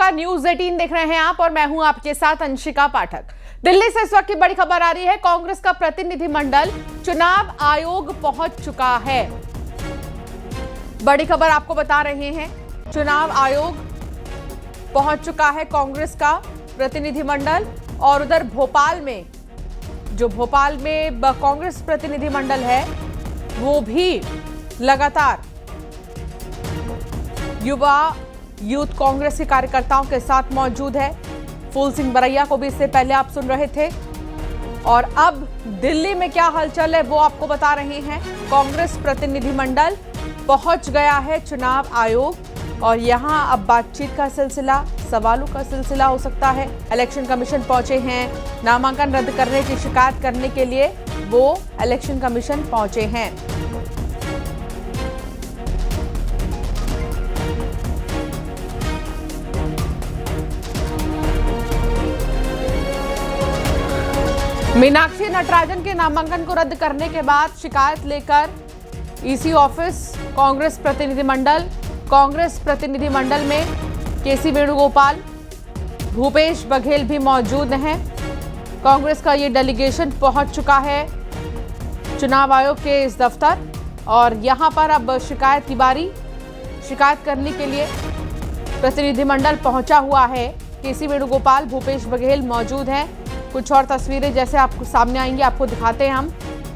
नमस्कार, न्यूज़ 18 देख रहे हैं आप और मैं हूं आपके साथ अंशिका पाठक। दिल्ली से इस वक्त की बड़ी खबर आ रही है। कांग्रेस का प्रतिनिधिमंडल चुनाव आयोग पहुंच चुका है। बड़ी खबर आपको बता रहे हैं, चुनाव आयोग पहुंच चुका है कांग्रेस का प्रतिनिधिमंडल। और उधर भोपाल में कांग्रेस प्रतिनिधिमंडल है वो भी लगातार यूथ कांग्रेस के कार्यकर्ताओं के साथ मौजूद है। फूल सिंह बरैया को भी इससे पहले आप सुन रहे थे। और अब दिल्ली में क्या हलचल है वो आपको बता रहे हैं। कांग्रेस प्रतिनिधिमंडल पहुंच गया है चुनाव आयोग और यहां अब बातचीत का सिलसिला, सवालों का सिलसिला हो सकता है। इलेक्शन कमीशन पहुंचे हैं, नामांकन रद्द करने की शिकायत करने के लिए वो इलेक्शन कमीशन पहुंचे हैं। मीनाक्षी नटराजन के नामांकन को रद्द करने के बाद शिकायत लेकर ईसी ऑफिस कांग्रेस प्रतिनिधिमंडल में केसी वेणुगोपाल, भूपेश बघेल भी मौजूद हैं। कांग्रेस का ये डेलीगेशन पहुंच चुका है चुनाव आयोग के इस दफ्तर और यहां पर अब शिकायत करने के लिए प्रतिनिधिमंडल पहुंचा हुआ है। केसी वेणुगोपाल, भूपेश बघेल मौजूद हैं। कुछ और तस्वीरें जैसे आपको सामने आएंगी आपको दिखाते हैं हम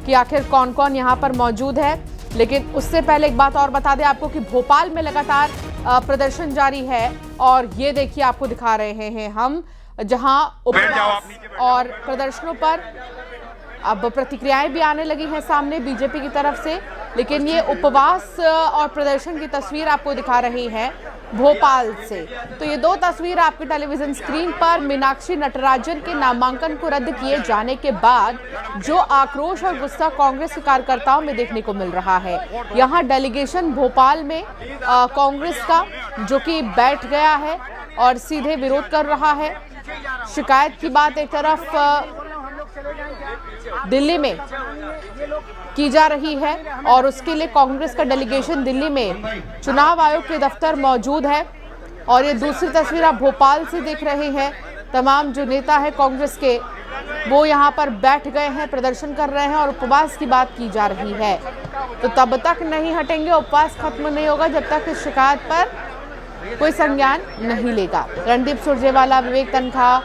कि आखिर कौन कौन यहां पर मौजूद है। लेकिन उससे पहले एक बात और बता दें आपको कि भोपाल में लगातार प्रदर्शन जारी है और ये देखिए आपको दिखा रहे हैं हम, जहां उपवास और प्रदर्शनों पर अब प्रतिक्रियाएं भी आने लगी हैं सामने बीजेपी की तरफ से। लेकिन ये उपवास और प्रदर्शन की तस्वीर आपको दिखा रही है भोपाल से। तो ये दो तस्वीर आपके टेलीविजन स्क्रीन पर मीनाक्षी नटराजन के नामांकन को रद्द किए जाने के बाद जो आक्रोश और गुस्सा कांग्रेस के कार्यकर्ताओं में देखने को मिल रहा है। यहाँ डेलीगेशन भोपाल में कांग्रेस का जो कि बैठ गया है और सीधे विरोध कर रहा है। शिकायत की बात एक तरफ दिल्ली में की जा रही है और उसके लिए कांग्रेस का डेलीगेशन दिल्ली में चुनाव आयोग के दफ्तर मौजूद है। और ये दूसरी तस्वीर आप भोपाल से देख रहे हैं। तमाम जो नेता है कांग्रेस के वो यहाँ पर बैठ गए हैं, प्रदर्शन कर रहे हैं और उपवास की बात की जा रही है। तो तब तक नहीं हटेंगे, उपवास खत्म नहीं होगा जब तक इस शिकायत पर कोई संज्ञान नहीं लेगा। रणदीप सुरजेवाला, विवेक तनखा,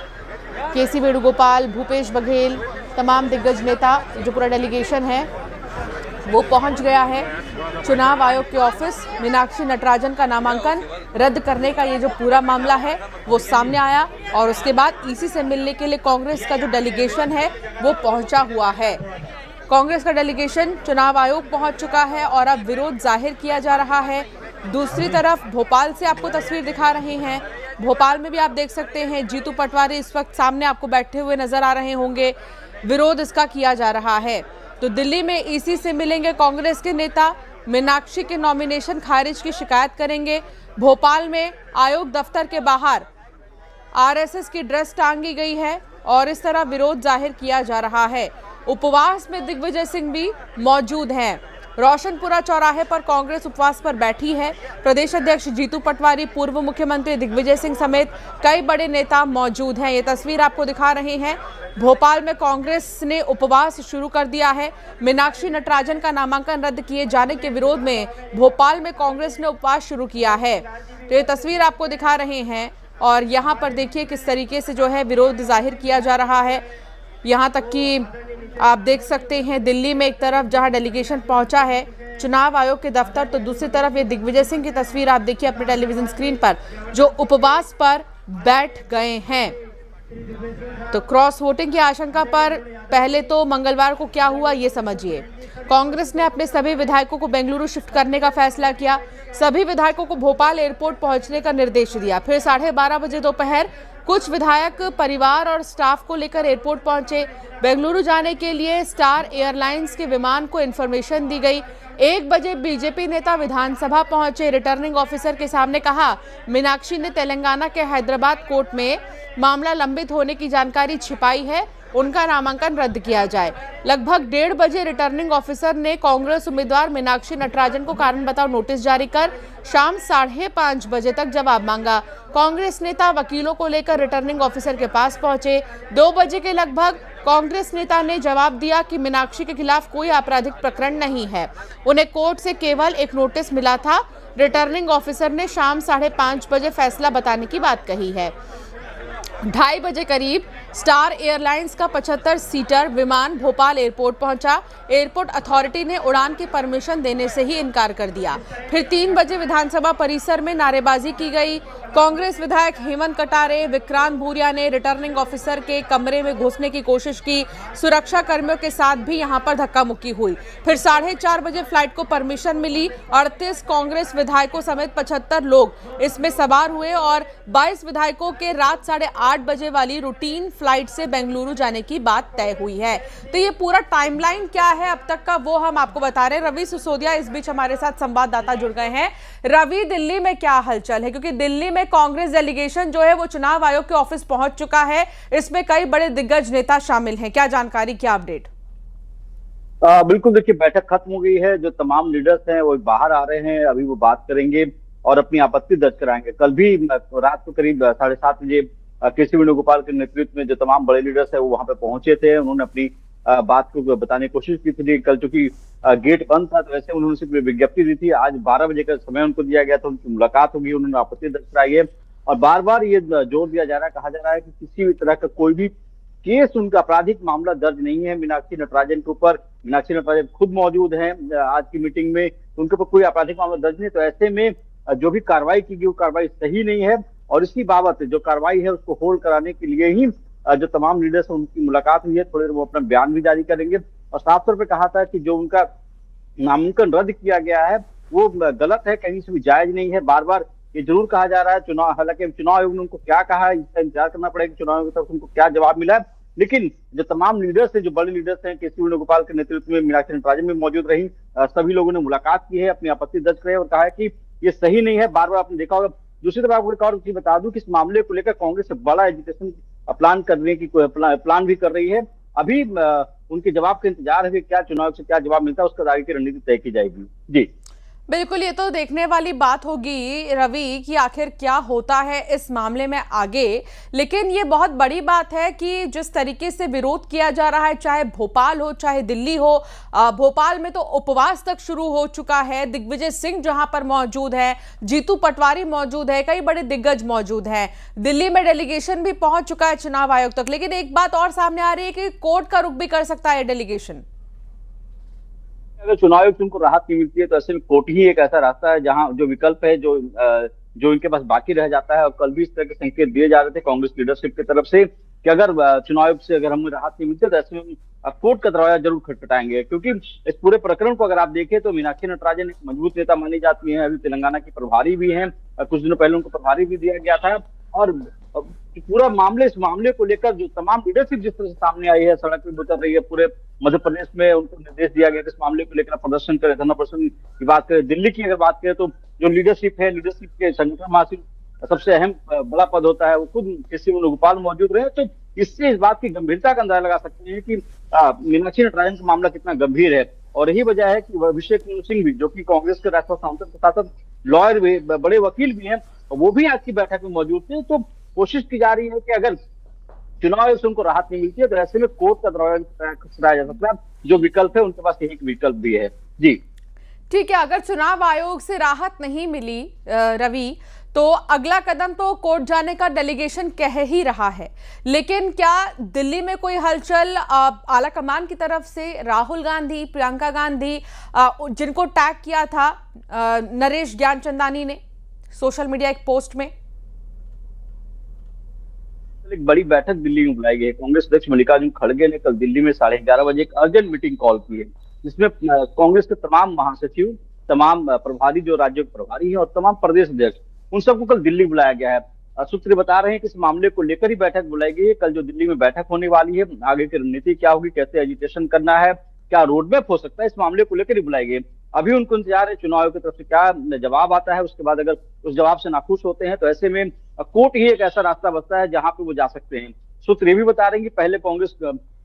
केसी वेणुगोपाल, भूपेश बघेल, तमाम दिग्गज नेता जो पूरा डेलीगेशन है वो पहुंच गया है चुनाव आयोग के ऑफिस। मीनाक्षी नटराजन का नामांकन रद्द करने का ये जो पूरा मामला है वो सामने आया और उसके बाद ईसी से मिलने के लिए कांग्रेस का जो डेलीगेशन है वो पहुंचा हुआ है। कांग्रेस का डेलीगेशन चुनाव आयोग पहुंच चुका है और अब विरोध जाहिर किया जा रहा है। दूसरी तरफ भोपाल से आपको तस्वीर दिखा रहे हैं। भोपाल में भी आप देख सकते हैं जीतू पटवारी इस वक्त सामने आपको बैठे हुए नजर आ रहे होंगे। विरोध इसका किया जा रहा है। तो दिल्ली में ईसी से मिलेंगे कांग्रेस के नेता, मीनाक्षी के नॉमिनेशन खारिज की शिकायत करेंगे। भोपाल में आयोग दफ्तर के बाहर आरएसएस की ड्रेस टांगी गई है और इस तरह विरोध जाहिर किया जा रहा है। उपवास में दिग्विजय सिंह भी मौजूद हैं। रोशनपुरा चौराहे पर कांग्रेस उपवास पर बैठी है। प्रदेश अध्यक्ष जीतू पटवारी, पूर्व मुख्यमंत्री दिग्विजय सिंह समेत कई बड़े नेता मौजूद हैं। ये तस्वीर आपको दिखा रहे हैं। भोपाल में कांग्रेस ने उपवास शुरू कर दिया है। मीनाक्षी नटराजन का नामांकन रद्द किए जाने के विरोध में भोपाल में कांग्रेस ने उपवास शुरू किया है। तो ये तस्वीर आपको दिखा रहे हैं और यहाँ पर देखिए किस तरीके से जो है विरोध जाहिर किया जा रहा है। यहाँ तक कि आप देख सकते हैं दिल्ली में एक तरफ जहां डेलीगेशन पहुंचा है चुनाव आयोग के दफ्तर, तो दूसरी तरफ ये दिग्विजय सिंह की तस्वीर आप देखिए अपने टेलीविजन स्क्रीन पर जो उपवास पर बैठ गए हैं। तो क्रॉस वोटिंग की आशंका पर पहले तो मंगलवार को क्या हुआ ये समझिए। कांग्रेस ने अपने सभी विधायकों को बेंगलुरु शिफ्ट करने का फैसला किया। सभी विधायकों को भोपाल एयरपोर्ट पहुंचने का निर्देश दिया। फिर 12:30 बजे दोपहर कुछ विधायक परिवार और स्टाफ को लेकर एयरपोर्ट पहुंचे। बेंगलुरु जाने के लिए स्टार एयरलाइंस के विमान को इन्फॉर्मेशन दी गई। 1 बजे बीजेपी नेता विधानसभा पहुंचे। रिटर्निंग ऑफिसर के सामने कहा, मीनाक्षी ने तेलंगाना के हैदराबाद कोर्ट में मामला लंबित होने की जानकारी छिपाई है। उनका नामांकन रद्द किया जाए। लगभग 1:30 बजे रिटर्निंग ऑफिसर ने कांग्रेस उम्मीदवार मीनाक्षी नटराजन को कारण बताओ नोटिस जारी कर शाम 5:30 बजे तक जवाब मांगा। कांग्रेस नेता वकीलों को लेकर रिटर्निंग ऑफिसर के पास पहुंचे। 2 बजे के लगभग कांग्रेस नेता ने जवाब दिया कि मीनाक्षी के खिलाफ कोई आपराधिक प्रकरण नहीं है, उन्हें कोर्ट से केवल एक नोटिस मिला था। रिटर्निंग ऑफिसर ने शाम 5:30 बजे फैसला बताने की बात कही है। 2:30 बजे करीब स्टार एयरलाइंस का 75 सीटर विमान भोपाल एयरपोर्ट पहुंचा। एयरपोर्ट अथॉरिटी ने उड़ान की परमिशन देने से ही इनकार कर दिया। फिर 3 बजे विधानसभा परिसर में नारेबाजी की गई। कांग्रेस विधायक हेमंत कटारे, विक्रांत भूरिया ने रिटर्निंग ऑफिसर के कमरे में घुसने की कोशिश की। सुरक्षा कर्मियों के साथ भी यहां पर धक्का मुक्की हुई। फिर 4:30 बजे फ्लाइट को परमिशन मिली। 38 कांग्रेस विधायकों समेत 75 लोग इसमें सवार हुए और 22 विधायकों के रात 8:30 बजे वाली रूटीन फ्लाइट से बेंगलुरु जाने की बात तय हुई है। तो ये पूरा टाइमलाइन क्या है अब तक का, वो हम आपको बता रहे हैं। रवि सिसोदिया इस बीच हमारे साथ संवाददाता जुड़ गए हैं। रवि, दिल्ली में क्या हलचल है? क्योंकि दिल्ली में कांग्रेस डेलीगेशन जो है वो चुनाव आयोग के ऑफिस पहुंच चुका है। इसमें कई बड़े दिग्गज नेता शामिल हैं। क्या जानकारी, क्या अपडेट? बिल्कुल, देखिए बैठक खत्म हो गई है। जो तमाम लीडर्स हैं वो बाहर आ रहे हैं, अभी वो बात करेंगे और अपनी आपत्ति दर्ज कराएंगे। कल भी रात को करीब 7:30 बजे केसी वेणुगोपाल के नेतृत्व में जो तमाम बड़े लीडर्स है वो वहां पे पहुंचे थे। उन्होंने अपनी बात को बताने की कोशिश की थी। कल चूंकि गेट बंद था तो वैसे उन्होंने सिर्फ विज्ञप्ति दी थी। आज 12 बजे का समय उनको दिया गया था, उनकी मुलाकात होगी, उन्होंने आपत्ति दर्ज कराई है। और बार बार ये जोर दिया जा रहा है, कहा जा रहा है कि किसी भी तरह का कोई भी केस, उनका आपराधिक मामला दर्ज नहीं है मीनाक्षी नटराजन के ऊपर। मीनाक्षी नटराजन खुद मौजूद हैं आज की मीटिंग में, उनके ऊपर कोई आपराधिक मामला दर्ज नहीं। तो ऐसे में जो भी कार्रवाई की गई वो कार्रवाई सही नहीं है और इसी बाबत जो कार्रवाई है उसको होल्ड कराने के लिए ही जो तमाम लीडर्स हैं उनकी मुलाकात हुई है। थोड़ी देर वो अपना बयान भी जारी करेंगे और साफ तौर पर कहा था कि जो उनका नामांकन रद्द किया गया है वो गलत है, कहीं से भी जायज नहीं है। बार बार ये जरूर कहा जा रहा है चुनाव, हालांकि चुनाव आयोग ने उनको क्या कहा है इसका इंतजार करना पड़ेगा कि चुनाव आयोग की तरफ से उनको क्या जवाब मिला है। लेकिन जो तमाम लीडर्स हैं, जो बड़े लीडर्स हैं, केसी वेणुगोपाल के नेतृत्व में मीनाक्षी नटराजन में मौजूद रही, सभी लोगों ने मुलाकात की है, अपनी आपत्ति दर्ज की है और कहा है कि ये सही नहीं है। बार बार आपने देखा होगा। दूसरी तरफ आपको एक और चीज बता दूं कि इस मामले को लेकर कांग्रेस बड़ा एजुकेशन प्लान करने की प्लान भी कर रही है। अभी उनके जवाब का इंतजार है कि क्या चुनाव से क्या जवाब मिलता है, उसका आगे की रणनीति तय की जाएगी। जी बिल्कुल, ये तो देखने वाली बात होगी रवि कि आखिर क्या होता है इस मामले में आगे। लेकिन ये बहुत बड़ी बात है कि जिस तरीके से विरोध किया जा रहा है, चाहे भोपाल हो चाहे दिल्ली हो, भोपाल में तो उपवास तक शुरू हो चुका है। दिग्विजय सिंह जहां पर मौजूद है, जीतू पटवारी मौजूद है, कई बड़े दिग्गज मौजूद हैं। दिल्ली में डेलीगेशन भी पहुंच चुका है चुनाव आयोग तक। लेकिन एक बात और सामने आ रही है कि कोर्ट का रुख भी कर सकता है डेलीगेशन। अगर चुनाव आयोग से उनको राहत नहीं मिलती है तो ऐसे में कोर्ट ही एक ऐसा रास्ता है जहां जो विकल्प है जो इनके पास बाकी रह जाता है। और कल भी इस तरह के संकेत दिए जा रहे थे कांग्रेस लीडरशिप की तरफ से कि अगर चुनाव आयोग से अगर हमें राहत नहीं मिलती तो ऐसे में कोर्ट का दरवाजा जरूर खटखटाएंगे। क्योंकि इस पूरे प्रकरण को अगर आप देखें तो मीनाक्षी नटराजन एक मजबूत नेता मानी जाती है, अभी तेलंगाना की प्रभारी भी हैं, कुछ दिनों पहले उनको प्रभारी भी दिया गया था। और पूरा मामले, इस मामले को लेकर जो तमाम लीडरशिप जिस तरह से सामने आई है, सड़क पे उतर रही है, पूरे मध्य प्रदेश में उनको निर्देश दिया गया कि इस मामले को लेकर प्रदर्शन करें, धरना प्रदर्शन की बात करें। दिल्ली की अगर बात करें तो जो लीडरशिप है, लीडरशिप के संगठन महासचिव सबसे अहम बड़ा पद होता है, वो खुद केसी वेणुगोपाल मौजूद रहे। तो इससे इस बात की गंभीरता का अंदाजा लगा सकते हैं कि मीनाक्षी नटराजन का मामला कितना गंभीर है। और यही वजह है कि अभिषेक मनु सिंह भी, जो कि कांग्रेस के राष्ट्रीय सांसद के साथ साथ लॉयर भी, बड़े वकील भी हैं, वो भी आज की बैठक में मौजूद थे। तो कोशिश की जा रही है कि अगर चुनाव आयोग से उनको राहत नहीं मिलती है तो ऐसे में कोर्ट का दरवाजा खटखटाया जा सकता है। जो विकल्प है उनके पास एक विकल्प भी है। जी ठीक है, अगर चुनाव आयोग से राहत नहीं मिली रवि, तो अगला कदम तो कोर्ट जाने का डेलीगेशन कह ही रहा है। लेकिन क्या दिल्ली में कोई हलचल आला कमान की तरफ से? राहुल गांधी, प्रियंका गांधी, जिनको टैग किया था नरेश ज्ञानचंदानी ने सोशल मीडिया एक पोस्ट में, एक बड़ी बैठक दिल्ली में बुलाई गई है। कांग्रेस अध्यक्ष मल्लिकार्जुन खड़गे ने कल दिल्ली में 11:30 बजे एक अर्जेंट मीटिंग कॉल की है, जिसमें कांग्रेस के तमाम महासचिव, तमाम प्रभारी, जो राज्यों के प्रभारी हैं और तमाम प्रदेश अध्यक्ष, उन सबको कल दिल्ली बुलाया गया है। सूत्र बता रहे हैं कि इस मामले को लेकर ही बैठक बुलाई गई है। कल जो दिल्ली में बैठक होने वाली है, आगे की रणनीति क्या होगी, कैसे एजिटेशन करना है, क्या रोडमैप हो सकता है, इस मामले को लेकर ही बुलाई गई। अभी उनको इंतजार है चुनाव आयोग की तरफ से क्या जवाब आता है। उसके बाद अगर उस जवाब से नाखुश होते हैं तो ऐसे में कोर्ट ही एक ऐसा रास्ता बचता है जहां पे वो जा सकते हैं। सूत्र ये भी बता रहे हैं कि पहले कांग्रेस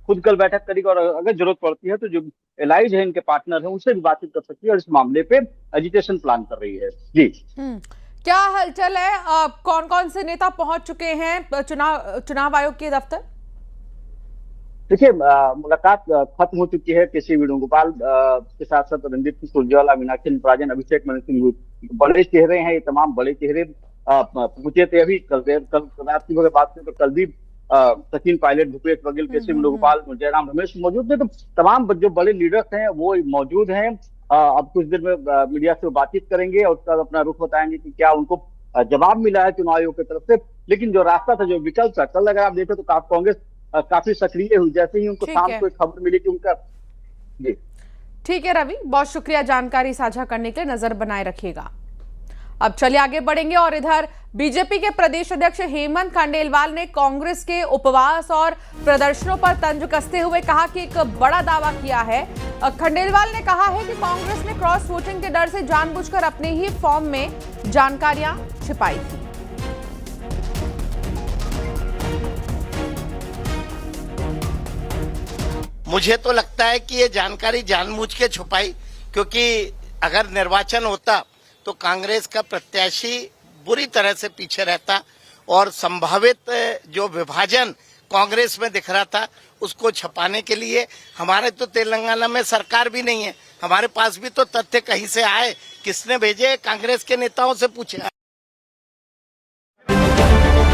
खुद कल बैठक करेगी और अगर जरूरत पड़ती है तो जो एलाइज है, इनके पार्टनर है, उनसे भी बातचीत कर सकती है और इस मामले पे एजिटेशन प्लान कर रही है। जी क्या हलचल है, कौन कौन से नेता पहुंच चुके हैं चुनाव आयोग के दफ्तर? देखिए, मुलाकात खत्म हो चुकी है। केसी वेणुगोपाल के साथ साथ रणदीप सिंह सुरजेवाला, मीनाक्षी नटराजन, अभिषेक मनु सिंह, बड़े चेहरे हैं। ये तमाम बड़े चेहरे पहुंचे थे। अभी कल रात की अगर बात करें तो कल भी सचिन पायलट, भूपेश बघेल, केसी वेणुगोपाल, जयराम रमेश मौजूद थे। तो तमाम जो बड़े लीडर्स हैं वो मौजूद हैं। अब कुछ देर में मीडिया से बातचीत करेंगे और उसका अपना रुख बताएंगे कि क्या उनको जवाब मिला है चुनाव आयोग की तरफ से। लेकिन जो रास्ता था, जो विकल्प था, कल अगर आप देखें तो कांग्रेस काफी सक्रिय हुई। जैसे ही उनको शाम को एक खबर मिली कि उनका। जी ठीक है रवि, बहुत शुक्रिया जानकारी साझा करने के लिए। नजर बनाए रखिएगा। अब चलिए आगे बढ़ेंगे और इधर बीजेपी के प्रदेश अध्यक्ष हेमंत खंडेलवाल ने कांग्रेस के उपवास और प्रदर्शनों पर तंज कसते हुए कहा कि एक बड़ा दावा किया है। खंडेलवाल ने कहा है कि कांग्रेस ने क्रॉस वोटिंग के डर से जानबूझकर अपने ही फॉर्म में जानकारियां छिपाई थी। मुझे तो लगता है कि ये जानकारी जानबूझ के छुपाई, क्योंकि अगर निर्वाचन होता तो कांग्रेस का प्रत्याशी बुरी तरह से पीछे रहता और संभावित जो विभाजन कांग्रेस में दिख रहा था उसको छुपाने के लिए हमारे तो तेलंगाना में सरकार भी नहीं है। हमारे पास भी तो तथ्य कहीं से आए, किसने भेजे, कांग्रेस के नेताओं से पूछे।